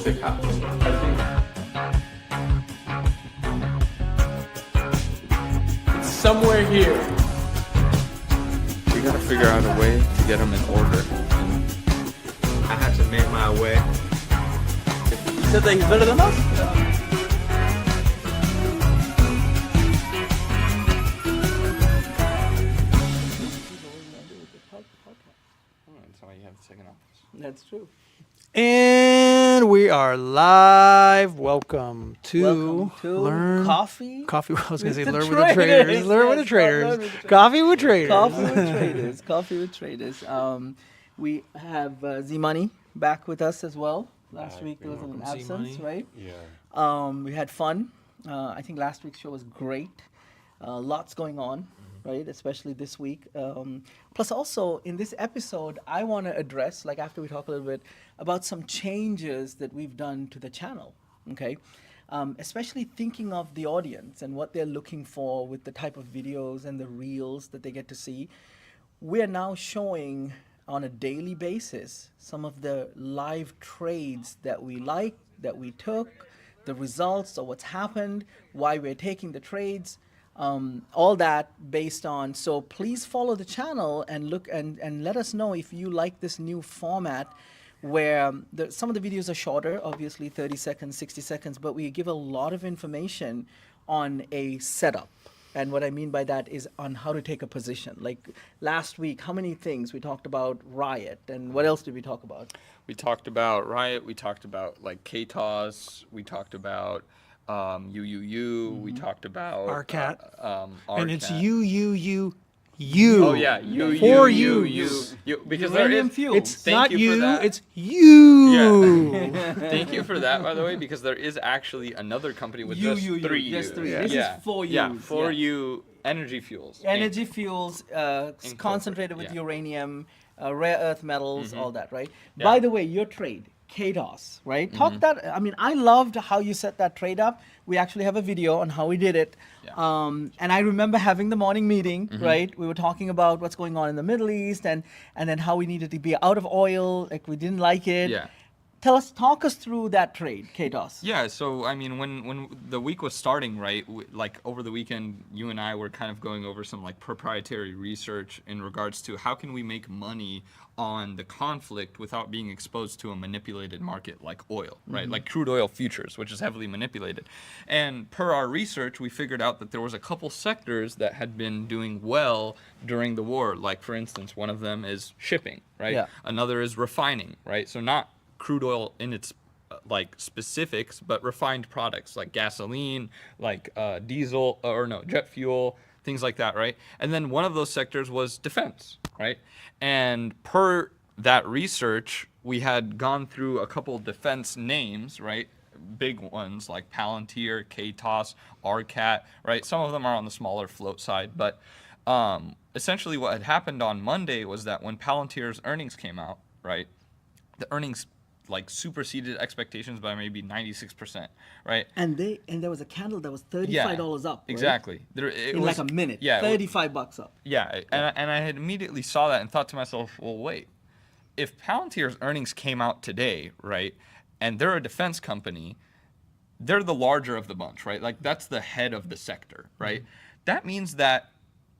Candlestick House. I think it's somewhere here. We gotta figure out a way to get them in order. I had to make my way. You said that he's better than us? That's why you have the second office. That's true. And we are live. Welcome to Learn Coffee. Coffee. I was going to say with the Learn with the Traders. Learn with the Yes, Traders. Learn with the Coffee with Traders. Coffee with Traders. Coffee with Traders. We have Z-Money back with us as well. Last week there was an absence, right? Yeah. We had fun. I think last week's show was great. Lots going on, right? Especially this week. Plus also in this episode, I want to address, like after we talk a little bit, about some changes that we've done to the channel, okay? Especially thinking of the audience and what they're looking for with the type of videos and the reels that they get to see. We're now showing on a daily basis some of the live trades that we like, that we took, the results of what's happened, why we're taking the trades, all that based on. So please follow the channel and look and let us know if you like this new format where some of the videos are shorter, obviously 30 seconds, 60 seconds, but we give a lot of information on a setup. And what I mean by that is on how to take a position. Like last week, how many things we talked about Riot, and what else did we talk about? We talked about Riot. We talked about like KTOS. We talked about UUU. We talked about RCAT. RCAT. And it's you. Oh yeah, you. Because there Uranium is. fuel. It's Thank not you for you, that. it's you. Yeah. Thank you for that, by the way, because there is actually another company with just three Just U's. three. Yeah. This Yeah. is for you. Yeah, for you energy fuels. Energy fuels, concentrated with yeah. uranium, rare earth metals, all that, right? Yeah. By the way, your trade, KTOS, right? Talk that. I mean, I loved how you set that trade up. We actually have a video on how we did it. Yeah. And I remember having the morning meeting, right? We were talking about what's going on in the Middle East and then how we needed to be out of oil, like we didn't like it. Yeah. Talk us through that trade, KTOS. Yeah, so I mean, when the week was starting, right, like over the weekend, you and I were kind of going over some like proprietary research in regards to how can we make money on the conflict without being exposed to a manipulated market like oil, right? Like crude oil futures, which is heavily manipulated. And per our research, we figured out that there was a couple sectors that had been doing well during the war. Like for instance, one of them is shipping, right? Yeah. Another is refining, right? So not crude oil in its like specifics, but refined products like gasoline, like diesel, or no, jet fuel, things like that, right? And then one of those sectors was defense, right? And per that research, we had gone through a couple defense names, right? Big ones like Palantir, KTOS, RCAT, right? Some of them are on the smaller float side, but essentially what had happened on Monday was that when Palantir's earnings came out, right? The earnings like superseded expectations by maybe 96%, right? And there was a candle that was $35 up. Right? Exactly. In like a minute. Yeah. $35 up. Yeah, and I had immediately saw that and thought to myself, well, wait, if Palantir's earnings came out today, right, and they're a defense company, they're the larger of the bunch, right? Like that's the head of the sector, right? That means that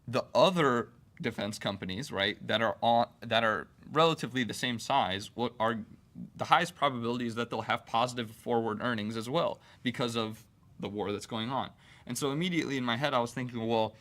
the other defense companies, right, that are relatively the same size, are the highest probability is that they'll have positive forward earnings as well because of the war that's going on. And so immediately in my head, I was thinking, well,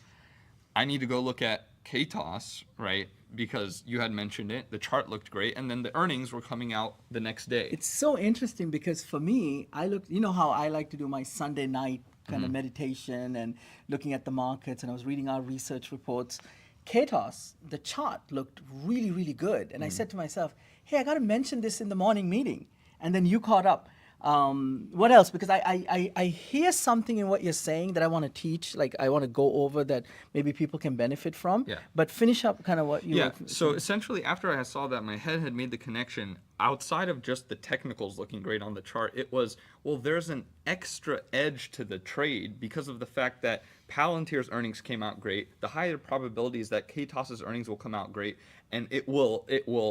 I need to go look at KTOS, right? Because you had mentioned it, the chart looked great, and then the earnings were coming out the next day. It's so interesting because for me, you know how I like to do my Sunday night kind of meditation and looking at the markets, and I was reading our research reports. KTOS, the chart looked really, really good. And I said to myself, hey, I got to mention this in the morning meeting. And then you caught up. What else? Because I hear something in what you're saying that I want to teach, like I want to go over that maybe people can benefit from. Yeah. But finish up kind of what you Yeah, were so essentially after I saw that, my head had made the connection. outside of just the technicals looking great on the chart, it was, well, there's an extra edge to the trade because of the fact that Palantir's earnings came out great. The higher probability is that KTOS's earnings will come out great, and it will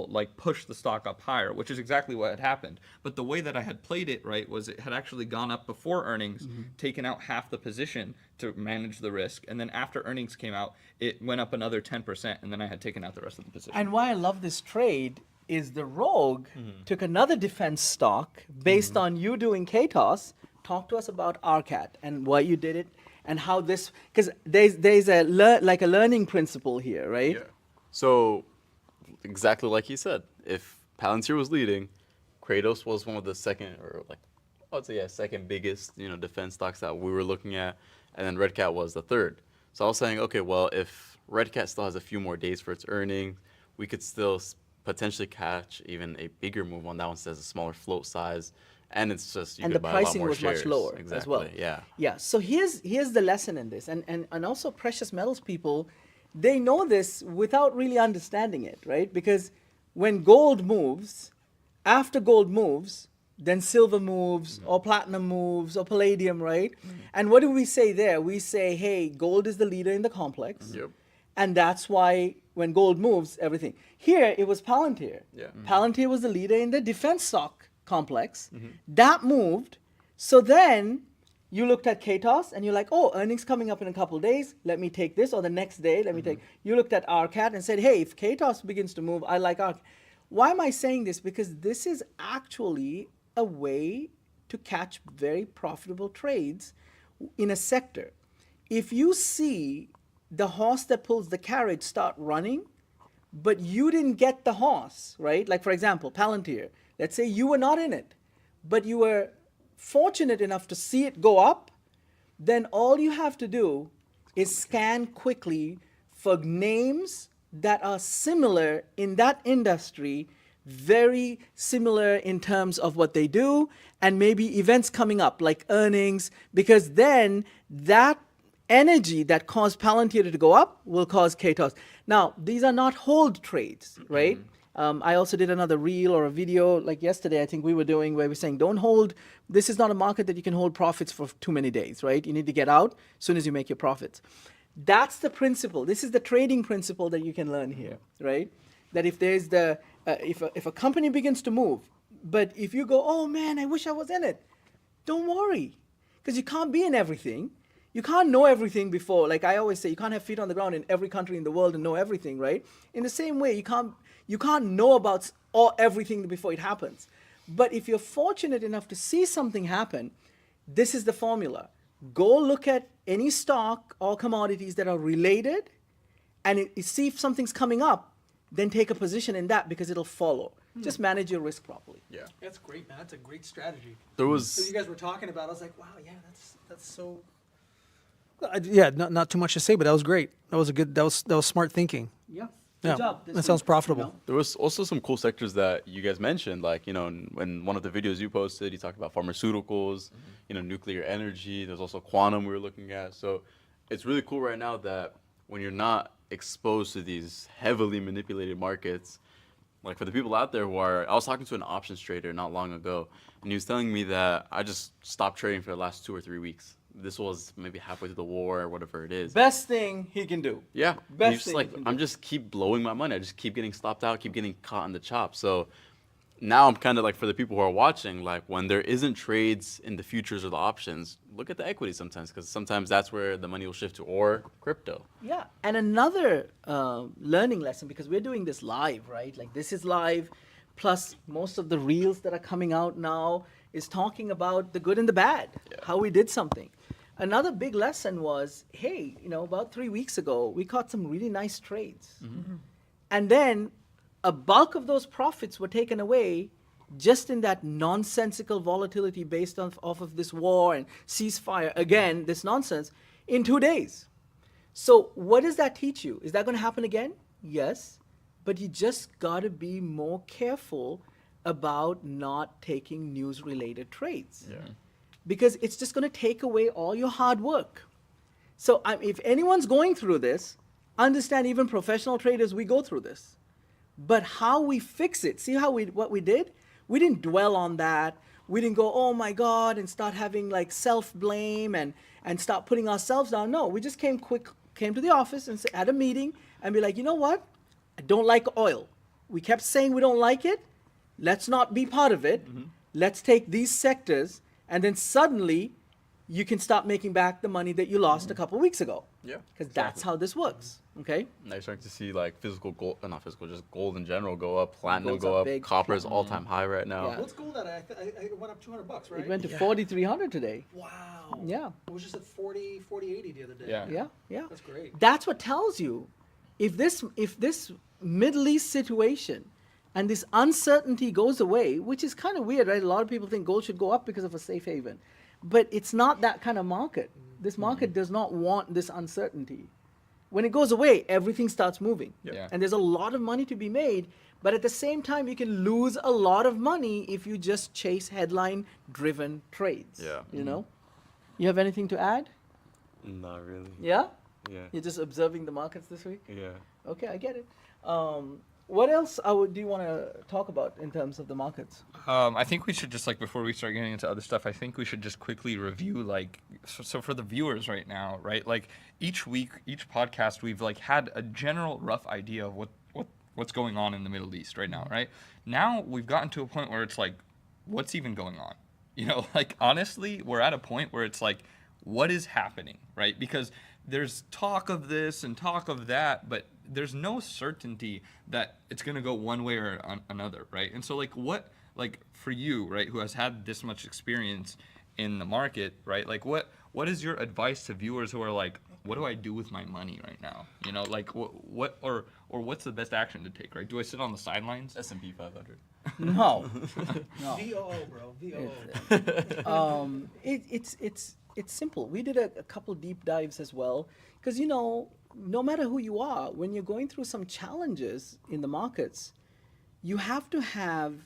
like push the stock up higher, which is exactly what had happened. But the way that I had played it, right, was it had actually gone up before earnings, taken out half the position to manage the risk, and then after earnings came out, it went up another 10%, and then I had taken out the rest of the position. And why I love this trade is the rogue took another defense stock based on you doing KTOS. Talk to us about RCAT and why you did it and how this, because there's a like a learning principle here, right? Yeah. So exactly like he said, if Palantir was leading, Kratos was one of the second, or like I'd say second biggest, defense stocks that we were looking at, and then Red Cat was the third. So I was saying, okay, well, if Red Cat still has a few more days for its earnings, we could still potentially catch even a bigger move on that one. Says a smaller float size, and it's just you And could the buy a lot pricing more was shares. much lower Exactly. as well. Yeah. Yeah. So here's the lesson in this, and also precious metals people, they know this without really understanding it, right? Because when gold moves, after gold moves, then silver moves, or platinum moves, or palladium, right? And what do we say there? We say, hey, gold is the leader in the complex. Yep. And that's why when gold moves, everything. Here, it was Palantir. Yeah. Palantir was the leader in the defense stock complex. That moved. So then you looked at KTOS and you're like, oh, earnings coming up in a couple of days. Let me take this. Or the next day, let me take. You looked at RCAT and said, hey, if KTOS begins to move, I like RCAT. Why am I saying this? Because this is actually a way to catch very profitable trades in a sector. If you see the horse that pulls the carriage start running, but you didn't get the horse, right? Like, for example, Palantir. Let's say you were not in it, but you were fortunate enough to see it go up, then all you have to do is scan quickly for names that are similar in that industry, very similar in terms of what they do, and maybe events coming up like earnings, because then that energy that caused Palantir to go up will cause KTOS. Now, these are not hold trades, right? I also did another reel or a video like yesterday, I think we were doing, where we're saying, don't hold, this is not a market that you can hold profits for too many days, right? You need to get out as soon as you make your profits. That's the principle. This is the trading principle that you can learn here, right? That if there's if a company begins to move, but if you go, oh man, I wish I was in it, don't worry, because you can't be in everything. You can't know everything before. Like I always say, you can't have feet on the ground in every country in the world and know everything, right? In the same way, you can't know about everything before it happens. But if you're fortunate enough to see something happen, this is the formula. Go look at any stock or commodities that are related, and see if something's coming up, then take a position in that because it'll follow. Just manage your risk properly. Yeah. That's great, man. That's a great strategy. There So was you guys were talking about, I was like, wow, yeah, that's so. Yeah, not too much to say, but that was great. That was smart thinking. Yeah. Yeah, Good job. that sounds profitable. There was also some cool sectors that you guys mentioned, like, in one of the videos you posted, you talked about pharmaceuticals, nuclear energy. There's also quantum we were looking at. So it's really cool right now that when you're not exposed to these heavily manipulated markets, like for the people out there I was talking to an options trader not long ago, and he was telling me that I just stopped trading for the last 2 or 3 weeks. This was maybe halfway through the war or whatever it is. Best thing he can do. Yeah. Best He's just thing like, you can I'm do. just keep blowing my money. I just keep getting stopped out, keep getting caught in the chop. So now I'm kind of like, for the people who are watching, like when there isn't trades in the futures or the options, look at the equity sometimes, because sometimes that's where the money will shift to, or crypto. Yeah, and another learning lesson, because we're doing this live, right? Like this is live, plus most of the reels that are coming out now is talking about the good and the bad, how we did something. Another big lesson was, hey, about 3 weeks ago, we caught some really nice trades. And then a bulk of those profits were taken away just in that nonsensical volatility based off of this war and ceasefire, again, this nonsense, in 2 days. So what does that teach you? Is that going to happen again? Yes. But you just got to be more careful about not taking news-related trades. Yeah. Because it's just going to take away all your hard work. So if anyone's going through this, understand, even professional traders, we go through this. But how we fix it, see what we did? we didn't dwell on that. We didn't go, oh my God, and start having like self-blame and start putting ourselves down. No, we just came to the office and had a meeting and be like, you know what? I don't like oil. We kept saying we don't like it. Let's not be part of it. Let's take these sectors, and then suddenly you can start making back the money that you lost a couple of weeks ago. Yeah, Because that's exactly. how this works. Okay? Now you're starting to see like physical gold, not physical, just gold in general go up, platinum Gold's go up up, big. copper is all-time high right now. Yeah. What's gold at? It went up $200, right? It went to 4,300 today. Wow. Yeah. It was just at 40.80 the other day. Yeah. Yeah, yeah. That's great. That's what tells you if this Middle East situation and this uncertainty goes away, which is kind of weird, right? A lot of people think gold should go up because of a safe haven. But it's not that kind of market. This market does not want this uncertainty. When it goes away, everything starts moving. Yeah. And there's a lot of money to be made, but at the same time, you can lose a lot of money if you just chase headline-driven trades. Yeah. You know? You have anything to add? Not really. Yeah? Yeah. You're just observing the markets this week? Yeah. Okay, I get it. What else do you want to talk about in terms of the markets? I think we should just like before we start getting into other stuff, I think we should just quickly review like so for the viewers right now, right? Like each week, each podcast, we've like had a general rough idea of what's going on in the Middle East right now, right? Now we've gotten to a point where it's like, what's even going on? You know, like honestly, we're at a point where it's like, what is happening, right? Because there's talk of this and talk of that, but there's no certainty that it's going to go one way or another, right? And so like like for you, right, who has had this much experience in the market, right? Like what is your advice to viewers who are like, what do I do with my money right now? You know, like what or what's the best action to take, right? Do I sit on the sidelines? S&P 500. No. No. VOO, bro. VOO. It's simple. We did a couple deep dives as well, because no matter who you are, when you're going through some challenges in the markets, you have to have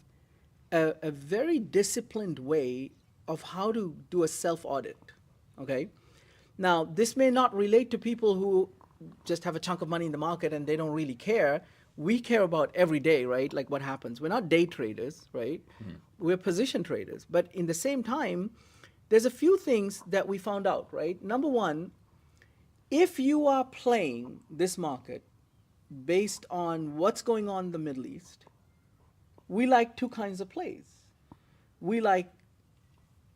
a very disciplined way of how to do a self-audit. Okay. Now, this may not relate to people who just have a chunk of money in the market and they don't really care. We care about every day, right? Like what happens. We're not day traders, right? We're position traders. But in the same time, there's a few things that we found out, right? Number one, if you are playing this market based on what's going on in the Middle East, we like two kinds of plays. We like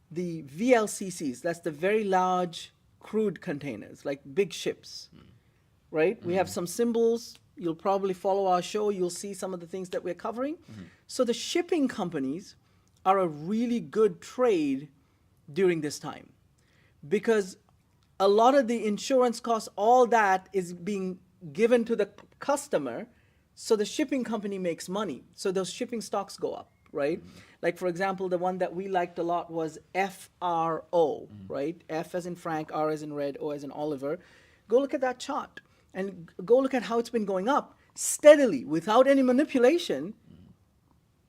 the VLCCs, that's the very large crude containers, like big ships, right? We have some symbols. You'll probably follow our show. You'll see some of the things that we're covering. So the shipping companies are a really good trade during this time because a lot of the insurance costs, all that is being given to the customer. So the shipping company makes money. So those shipping stocks go up, right? Like, for example, the one that we liked a lot was FRO, right? F as in Frank, R as in red, O as in Oliver. Go look at that chart and go look at how it's been going up steadily without any manipulation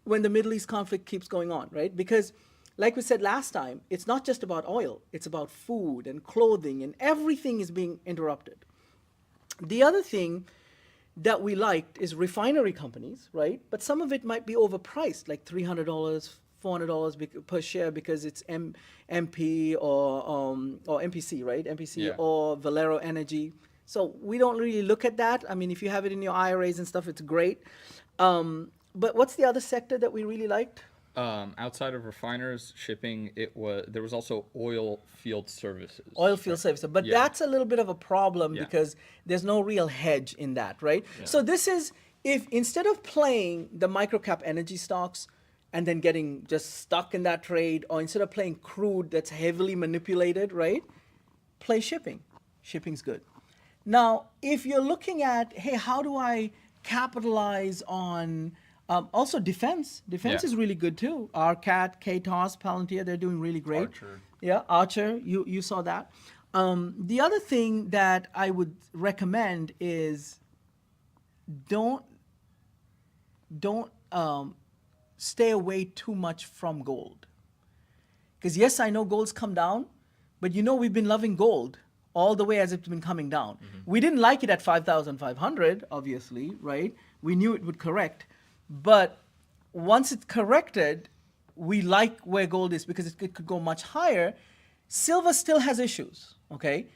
when the Middle East conflict keeps going on, right? Because like we said last time, it's not just about oil. It's about food and clothing, and everything is being interrupted. The other thing that we liked is refinery companies, right? But some of it might be overpriced, like $300, $400 per share because it's MP or MPC, right? MPC Yeah. or Valero Energy. So we don't really look at that. I mean, if you have it in your IRAs and stuff, it's great. But what's the other sector that we really liked? Outside of refiners, shipping, there was also oil field services. Oil field services. But Yeah. that's a little bit of a problem Yeah. because there's no real hedge in that, right? So this is, if instead of playing the microcap energy stocks and then getting just stuck in that trade, or instead of playing crude that's heavily manipulated, right? Play shipping. Shipping's good. Now, if you're looking at, hey, how do I capitalize on also defense? Defense Yeah. is really good too. RCAT, KTOS, Palantir, they're doing really great. Archer. Yeah, Archer, you saw that. The other thing that I would recommend is don't stay away too much from gold. Because yes, I know gold's come down, but we've been loving gold all the way as it's been coming down. We didn't like it at 5,500, obviously, right? We knew it would correct. But once it's corrected, we like where gold is because it could go much higher. Silver still has issues. Okay,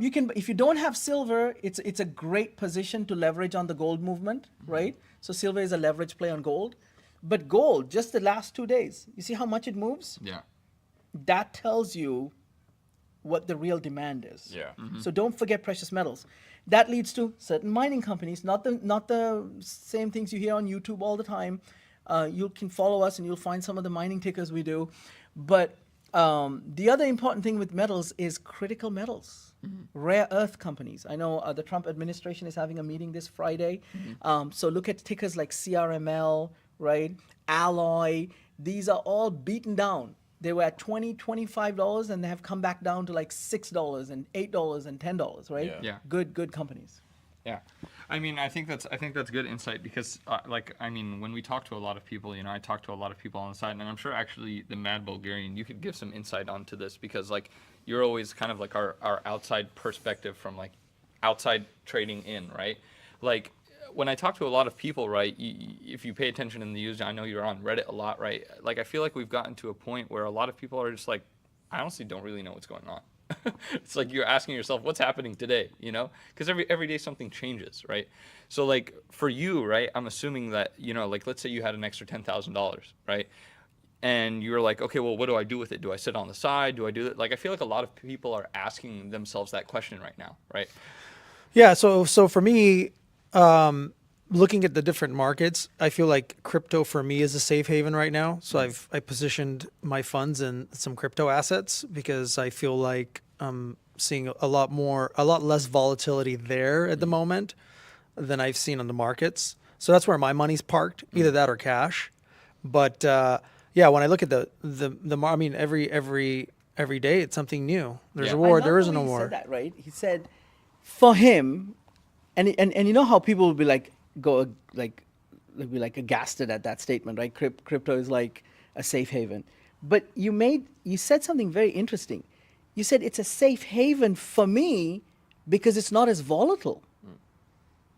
you can, if you don't have silver, it's a great position to leverage on the gold movement, right? So silver is a leverage play on gold, but gold, just the last 2 days, you see how much it moves? Yeah. That tells you what the real demand is. Yeah. So don't forget precious metals. That leads to certain mining companies, not the same things you hear on YouTube all the time. You can follow us and you'll find some of the mining tickers we do. But the other important thing with metals is critical metals, rare earth companies. I know the Trump administration is having a meeting this Friday. So look at tickers like CRML, right? Alloy. These are all beaten down. They were at $20, $25, and they have come back down to like $6 and $8 and $10, right? Yeah. Yeah. Good companies. Yeah, I mean, I think that's good insight because, when we talk to a lot of people, I talk to a lot of people on the side, and I'm sure actually the Mad Bulgarian, you could give some insight onto this because like you're always kind of like our outside perspective from like outside trading in, right? Like when I talk to a lot of people, right, if you pay attention in the news, I know you're on Reddit a lot, right? Like I feel like we've gotten to a point where a lot of people are just like, I honestly don't really know what's going on. It's like you're asking yourself what's happening today, because every day something changes, right? So like for you, right, I'm assuming that like let's say you had an extra $10,000, right, and you're like, okay, well, what do I do with it? Do I sit on the side? Do I do it? Like I feel like a lot of people are asking themselves that question right now, right? Yeah. So for me, looking at the different markets, I feel like crypto for me is a safe haven right now. So I positioned my funds in some crypto assets because I feel like I'm seeing a lot less volatility there at the moment than I've seen on the markets. So that's where my money's parked, either that or cash. But yeah, when I look at I mean, every day it's something new. There's a war, there isn't a war. He said that, right? He said, for him, and you know how people will be like, they'll be like aghast at that statement, right? Crypto is like a safe haven. But you said something very interesting. You said it's a safe haven for me because it's not as volatile.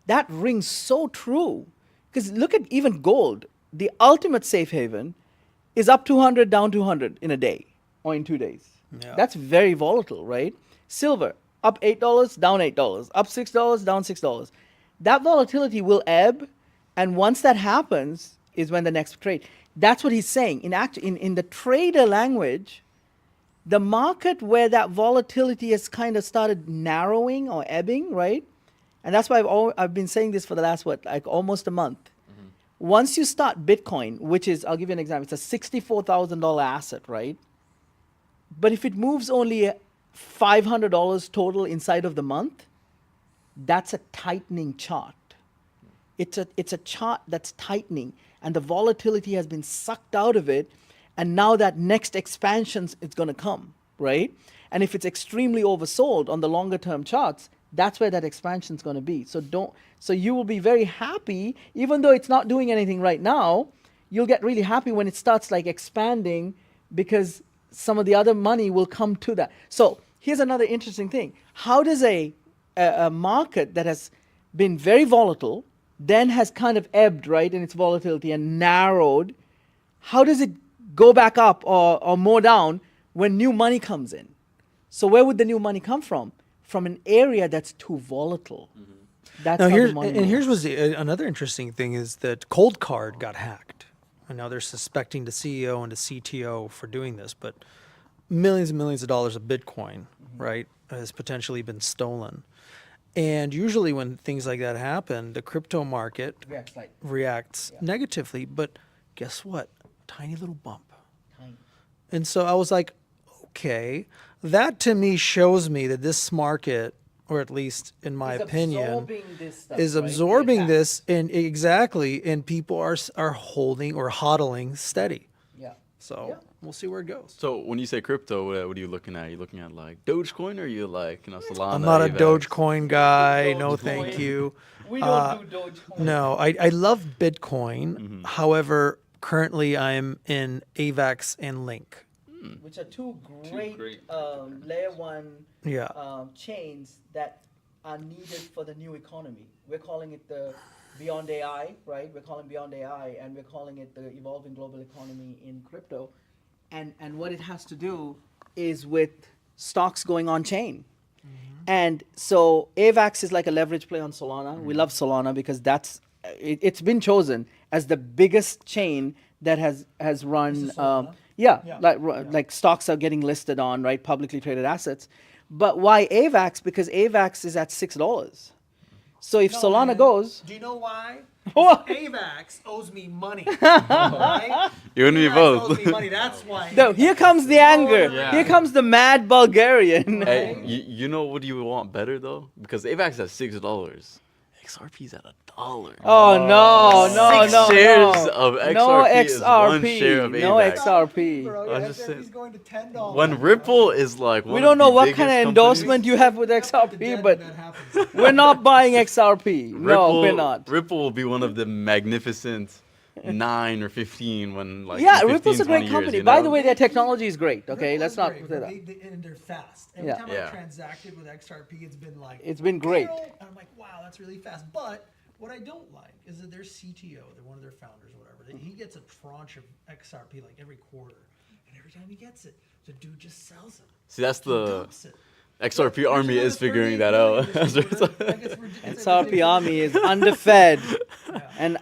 That rings so true. Because look at even gold. The ultimate safe haven is up 200, down 200 in a day or in 2 days. Yeah. That's very volatile, right? Silver, up $8, down $8, up $6, down $6. That volatility will ebb, and once that happens is when the next trade. That's what he's saying. In the trader language, the market where that volatility has kind of started narrowing or ebbing, right? And that's why I've been saying this for the last, almost a month. Once you start Bitcoin, which is, I'll give you an example, it's a $64,000 asset, right? But if it moves only $500 total inside of the month, that's a tightening chart. It's a chart that's tightening, and the volatility has been sucked out of it, and now that next expansion is going to come, right? And if it's extremely oversold on the longer term charts, that's where that expansion is going to be. So you will be very happy, even though it's not doing anything right now. You'll get really happy when it starts like expanding because some of the other money will come to that. So here's another interesting thing. How does a market that has been very volatile, then has kind of ebbed, right, in its volatility and narrowed, how does it go back up or more down when new money comes in? So where would the new money come from? From an area that's too volatile. That's Now how the money here's moves. another interesting thing is that Cold Card got hacked, and now they're suspecting the CEO and the CTO for doing this. But millions and millions of dollars of Bitcoin, right, has potentially been stolen. And usually when things like that happen, the crypto market reacts negatively. But guess what? Tiny little bump. Tiny. And so I was like, okay, that to me shows me that this market, or at least in my opinion, Absorbing this stuff, is right? absorbing Yeah. this, and exactly, and people are holding or hodling steady. Yeah. So Yeah. we'll see where it goes. So when you say crypto, what are you looking at? Are you looking at like Dogecoin, or are you like Solana? I'm not a AVAX? Dogecoin guy. No, Dogecoin. thank you. We don't do Dogecoin. No, I love Bitcoin. However, currently I'm in AVAX and Link. Which are two great, great layer one Yeah. chains that are needed for the new economy. We're calling it the Beyond AI, right? We're calling Beyond AI, and we're calling it the evolving global economy in crypto. And what it has to do is with stocks going on chain. And so AVAX is like a leverage play on Solana. We love Solana because it's been chosen as the biggest chain that has run. Like stocks are getting listed on, right, publicly traded assets. But why AVAX? Because AVAX is at $6. So if Solana goes, Do you know why? What? AVAX owes me money. Right? You and me AVAX both. owes me money. That's why. no, here comes the anger. Yeah. Here comes the mad Bulgarian. Hey, you know what you want better though? Because AVAX is at $6. XRP's at $1. Oh no, Six no, shares no. of XRP No is one share of No AVAX. XRP. Bro, I was just saying- XRP's going to $10. When Ripple is like one We of don't know the what biggest kind of companies- endorsement you have with XRP, but we're not buying XRP. No, Ripple, we're not. Ripple will be one of the magnificent 9 or 15 when like Yeah, in 15, Ripple's a 20 great years, company. you By know? the way, their technology is great. Okay, let's not Great, say but that. and they're fast. Every Yeah. time Yeah. I've transacted with XRP, it's been like It's been great. And I'm like, wow, that's really fast. But what I don't like is that their CTO, they're one of their founders, or whatever. He gets a tranche of XRP like every quarter, and every time he gets it, the dude just sells them. See, that's He the dumps it. XRP There's army another is figuring 38 that out. million this quarter. Like, it's ridiculous. XRP army is underfed and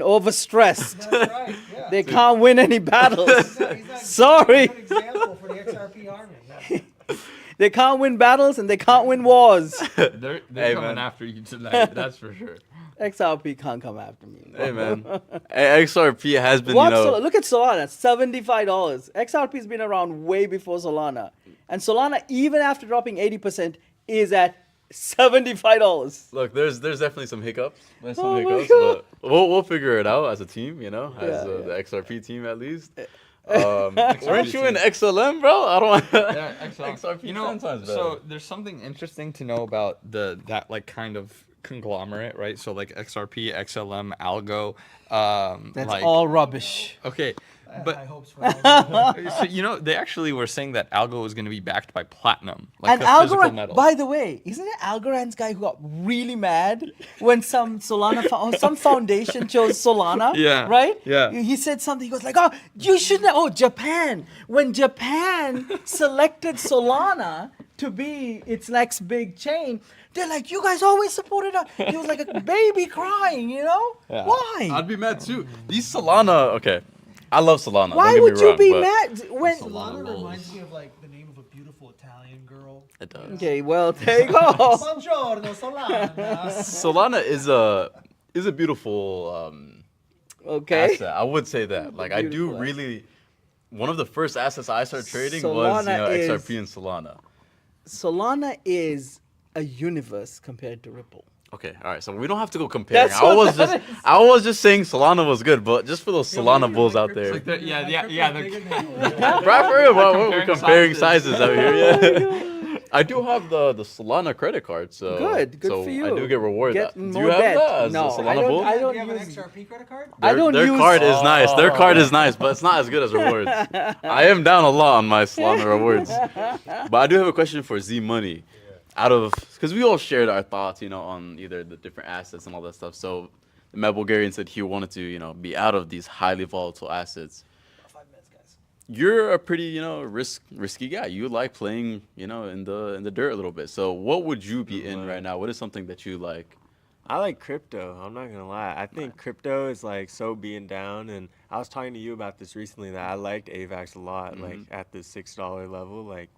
overstressed. That's right. Yeah. They can't win any battles. He's not Sorry. a good example for the XRP army. Yeah. They can't win battles and they can't win wars. They're Hey, coming man. after you tonight. That's for sure. XRP can't come after me. Hey man, XRP has been, What? you know, Look at Solana, $75. XRP's been around way before Solana. And Solana, even after dropping 80%, is at $75. look, there's definitely some hiccups. There's some Oh my hiccups, God. but we'll figure it out as a team, you know, as Yeah, the XRP team at least. Weren't you in XLM, bro? I don't. Yeah, XRP You know, 10 times better. so there's something interesting to know about that like kind of conglomerate, right? So like XRP, XLM, Algo. That's like, all rubbish. okay. I But have high hopes for Algo. so, you know, they actually were saying that Algo was going to be backed by platinum, like And the physical Algorand, metal. by the way, isn't it Algorand's guy who got really mad when some some foundation chose Solana? Yeah, Right? yeah. He said something. He goes like, "Oh, you shouldn't." Oh, Japan. When Japan selected Solana to be its next big chain, they're like, "You guys always supported us." He was like a baby crying. You know Yeah. why? I'd be mad too. These Solana, okay, I love Solana. Why don't get would me you wrong, be but mad when? Solana rolls. reminds me of like the name of a beautiful Italian girl. It does. Okay, well there you go. Buongiorno, Solana. Solana is a beautiful Okay. asset. I would say that. Like I do Beautiful really. One of the first assets I started trading was Solana is- XRP and Solana. Solana is a universe compared to Ripple. Okay, all right. So we don't have to go comparing. That's what that is. I was just saying Solana was good, but just for those Solana bulls out there. Like they're- yeah, they're- Right, for real, bro, we're comparing comparing sizes. sizes out here. Yeah. I do have the Solana credit card, so Good so for you. I do get rewarded. Getting Do more you have debt. that as No, a Solana I don't- bull? I don't Do you have an use- XRP credit card? I don't their use- card is nice. Their card is nice, but it's not as good as rewards. I am down a lot on my Solana rewards. But I do have a question for Z Money. Because we all shared our thoughts, you know, on either the different assets and all that stuff. So the Mad Bulgarian said he wanted to, you know, be out of these highly volatile assets. 5 minutes, guys. You're a pretty, you know, risky guy. You like playing, you know, in the dirt a little bit. So what would you be in right now? What is something that you like? I like crypto. I'm not gonna lie. I think crypto is like so being down, and I was talking to you about this recently that I liked AVAX a lot. Like at the $6 level, like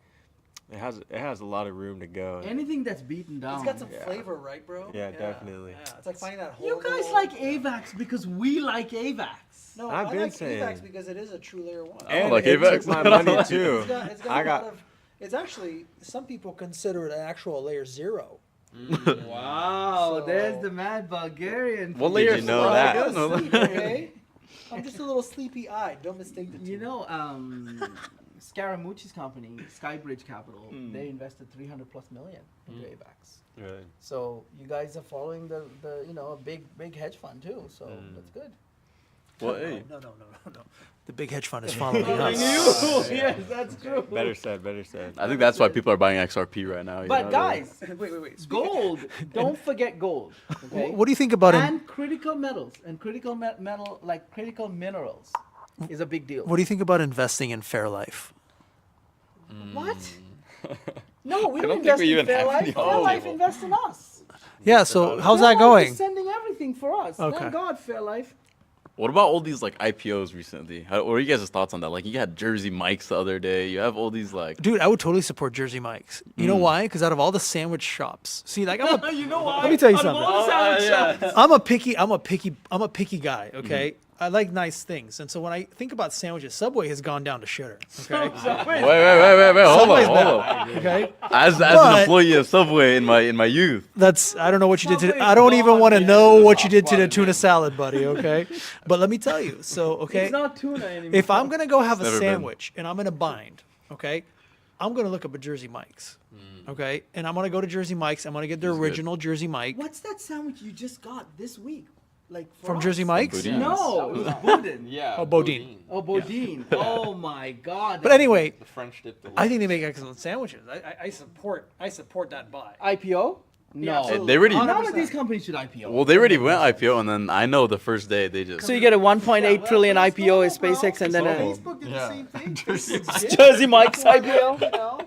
it has a lot of room to go. Anything that's beaten down. It's got some Yeah. flavor, right, bro? Yeah, definitely. Yeah, it's like finding that You horrible- guys like AVAX because we like AVAX. No, I've I been like saying. AVAX because it is a true layer 1. And like it AVAX. took my money too. It's got I a got- lot of. It's actually some people consider it an actual layer 0. Wow, So- there's the mad Bulgarian. What for layer you know Solana that? again? No, Sleep, okay? I'm just a little sleepy-eyed. Don't mistake the two. You know, Scaramucci's company, Skybridge Capital, they invested 300 plus million into AVAX. Right. So you guys are following the you know, a big hedge fund too. So that's good. Well, hey. No. The big hedge fund is following us. Yes, that's true. Better said. I think that's why people are buying XRP right now. But guys, wait. gold. Don't forget gold. Okay. What do you think about and critical metals and critical metal like critical minerals is a big deal. what do you think about investing in Fairlife? What? No, we don't don't think invest we in even have Fairlife. any on the Fairlife table. invests in us. Yeah, so how's that Fairlife going? is sending everything for us. Okay. Thank God, Fairlife. What about all these like IPOs recently? What are you guys' thoughts on that? Like you had Jersey Mike's the other day. You have all these like. Dude, I would totally support Jersey Mike's. You know why? Because out of all the sandwich shops, see, like You know why? let me tell you Out of something. all the sandwich shops. I'm a picky guy. Okay, I like nice things, and so when I think about sandwiches, Subway has gone down to shitter. Okay, Wait, hold on. okay. As an But- employee of Subway in my youth. That's I don't know what you did to. Subway's I don't even gone, want to man. know what you did to the tuna salad, buddy. Okay, but let me tell you. So okay, It's not tuna anymore. if I'm gonna go have a never been. sandwich and I'm in a bind, okay, I'm gonna look up at Jersey Mike's, okay, and I'm gonna go to Jersey Mike's. I'm gonna get the That's good. original Jersey Mike What's that sandwich you just got this week? Like for from us? Jersey Mike's. Boudin. No, it was Boudin. Yeah. Oh, Bodine. Oh, Bodine. Oh my God. But anyway, The French dip. I think they make excellent sandwiches. I support that buy. IPO? No. absolutely. They already- None of these companies should IPO. Well, they already went IPO, and then I know the first day they just. So you get a 1.8 trillion IPO at SpaceX and then a Facebook did Yeah. the same thing. Jersey Mike's IPO.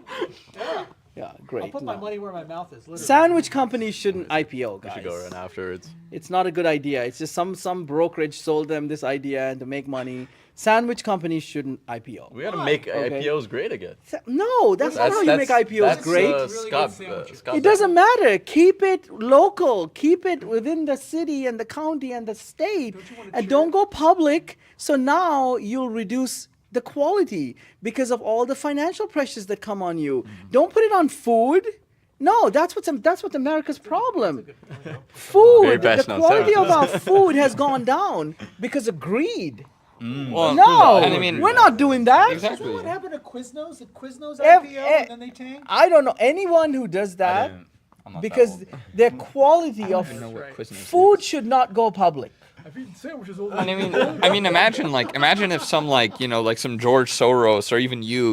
Yeah, I'll great. put my No. money where my mouth is. Literally. Sandwich companies shouldn't IPO, We guys. should go right afterwards. It's not a good idea. It's just some brokerage sold them this idea and to make money. Sandwich companies shouldn't IPO. We gotta make Okay. IPOs great again. No, that's not how you make IPOs that's, great. Uh, Really Scott, good sandwiches. Scott It doesn't matter. Keep it local. Keep it within the city and the county and the state. And don't go public. So now you'll reduce the quality because of all the financial pressures that come on you. Don't put it on food. No, that's what's America's problem. Very Food, the passionate on quality of our sandwiches. food has gone down because of greed. Well, No, and I mean, we're not doing that. Exactly. What happened to Quiznos? Did Quiznos Ev- IPO eh, and then they tanked? I don't know anyone who does that I'm not that because old. their quality of know what Quiznos is. food should not go public. I've eaten sandwiches all And I mean, imagine if some like some George Soros or even you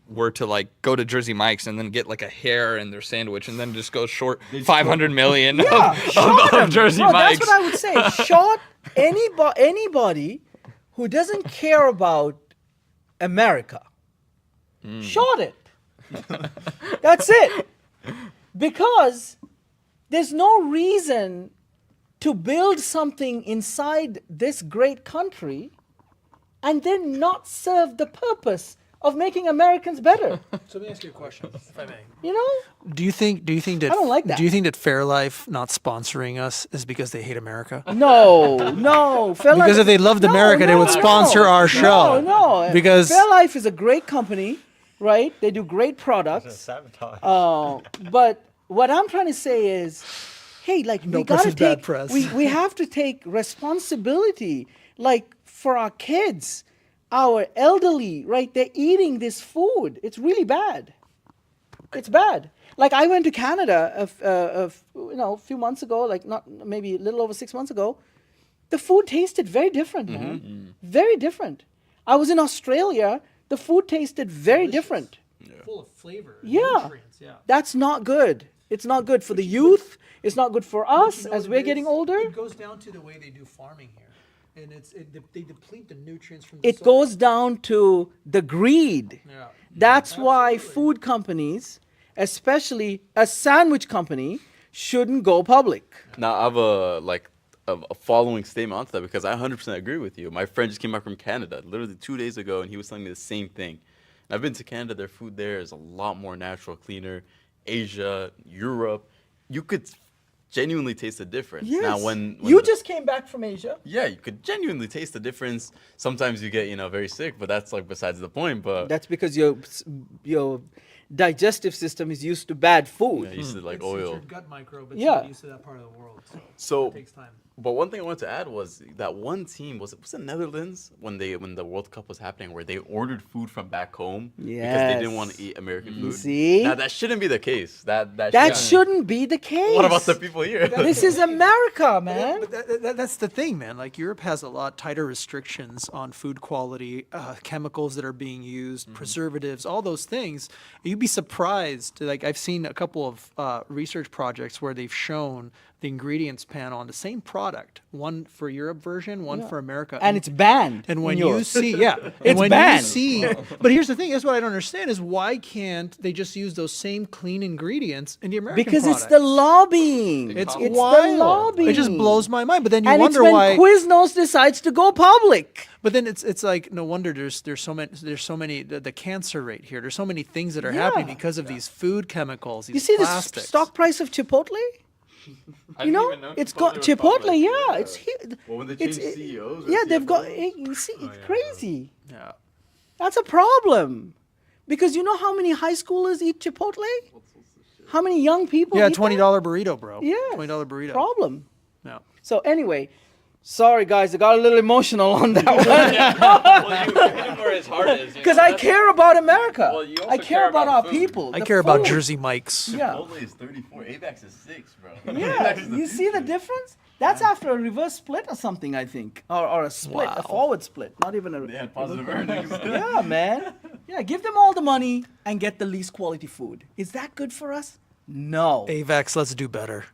were to like go to Jersey Mike's and then get like a hair in their sandwich and then just go short 500 million Yeah, short of 'em. Jersey Bro, Mike's. that's what I would say. Short anybody who doesn't care about America. Short it. That's it. Because there's no reason to build something inside this great country and then not serve the purpose of making Americans better. So let me ask you a question, if I may. You know? Do you think that I don't like that. Do you think that Fairlife not sponsoring us is because they hate America? No. Because if they loved America, they would sponsor our show. No. Because- Fairlife is a great company, right? They do great products. Sabotage. But what I'm trying to say is, hey, like No we press gotta is bad take, press. we have to take responsibility, like for our kids, our elderly, right? They're eating this food. It's really bad. It's bad. Like I went to Canada a few months ago, like not maybe a little over 6 months ago. The food tasted very different, man. Very different. I was in Australia. The food tasted very different. Full of flavor. Yeah. That's not good. It's not good for the youth. It's not good for us as we're getting older. It goes down to the way they do farming here, and they deplete the nutrients from the It soil. goes down to the greed. Yeah. That's why food companies, especially a sandwich company, shouldn't go public. Now I have a following statement onto that because I 100% agree with you. My friend just came back from Canada literally 2 days ago, and he was telling me the same thing. And I've been to Canada. Their food there is a lot more natural, cleaner. Asia, Europe, you could genuinely taste the difference. Yes. Now, when you the- just came back from Asia. yeah, you could genuinely taste the difference. Sometimes you get very sick, but that's like besides the point. But That's because your digestive system is used to bad food. Yeah, used to like oil. gut microbe. Yeah. used to that part of the world. So, takes time. but one thing I wanted to add was that one team was it Netherlands when the World Cup was happening where they ordered food from back home because they didn't want to eat American food. See? Now that shouldn't be the case. That shouldn't be the case. What about the people here? This is America, man. But that's the thing, man. Like Europe has a lot tighter restrictions on food quality, chemicals that are being used, preservatives, all those things. You'd be surprised. Like I've seen a couple of research projects where they've shown the ingredients panel on the same product, one for Europe version, one for America, And it's banned. And when in you Europe. see, yeah, and It's when banned. you see, but here's the thing: is what I don't understand is why can't they just use those same clean ingredients in the American Because it's product? the lobbying. It's the wild. lobbying. It just blows my mind. But then you And it's wonder when why. Quiznos decides to go public. But then it's like no wonder there's so many the cancer rate here. There's so many things that are happening Yeah. because of these food chemicals. These You see plastics. the stock price of Chipotle? You know, it's got Chipotle. Yeah, it's here. Well, when they It's changed CEOs. or yeah, they've got. CFOs? You see, it's crazy. Yeah. That's a problem. Because you know how many high schoolers eat Chipotle? How many young people? Yeah, eat $20 that? burrito, bro. Yeah, $20 burrito. Problem. Yeah. So anyway, sorry guys, I got a little emotional on that one. Well, you hit him where his heart is. Because I care about America. Well, you also I care about our food. people. I the care about food. Jersey Mike's. Yeah. Chipotle is 34. AVAX is 6, bro. Yeah, AVAX is the you see the future. difference? That's after a reverse split or something, I think, or a split, a Wow. forward split, not even a. They had positive earnings. Yeah, man. Yeah, give them all the money and get the least quality food. Is that good for us? No. AVAX, let's do better.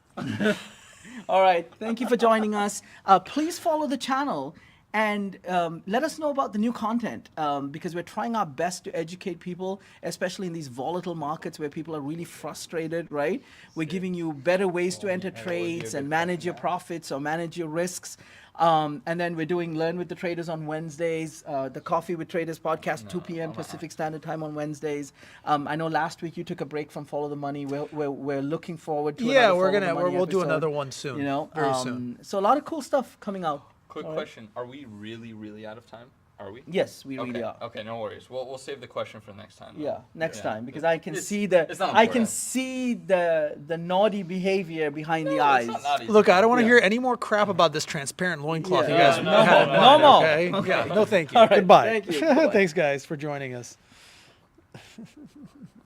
All right. Thank you for joining us. Please follow the channel and let us know about the new content because we're trying our best to educate people, especially in these volatile markets where people are really frustrated, right? We're giving you better ways to enter trades and manage your profits or manage your risks. And then we're doing Learn with the Traders on Wednesdays, the Coffee with Traders podcast, 2 p.m. Pacific Standard Time on Wednesdays. I know last week you took a break from Follow the Money. We're looking forward to Yeah, another we're Follow the gonna Money we'll do episode, another one soon. You know, very soon. So a lot of cool stuff coming out. Quick question: are we really out of time? Are we? Yes, we Okay. really are. Okay, no worries. We'll save the question for next time. then. Yeah, next Yeah. time because I can It's- see the it's not I can important. see the naughty behavior behind the eyes. It's not naughty. Look, I don't want to Yeah. hear any more crap about this transparent loincloth Yeah. you guys No had in more. mind, No more. Okay? Okay. Yeah, no thank you. All right, Goodbye. thank you. Bye-bye. Thanks, guys, for joining us.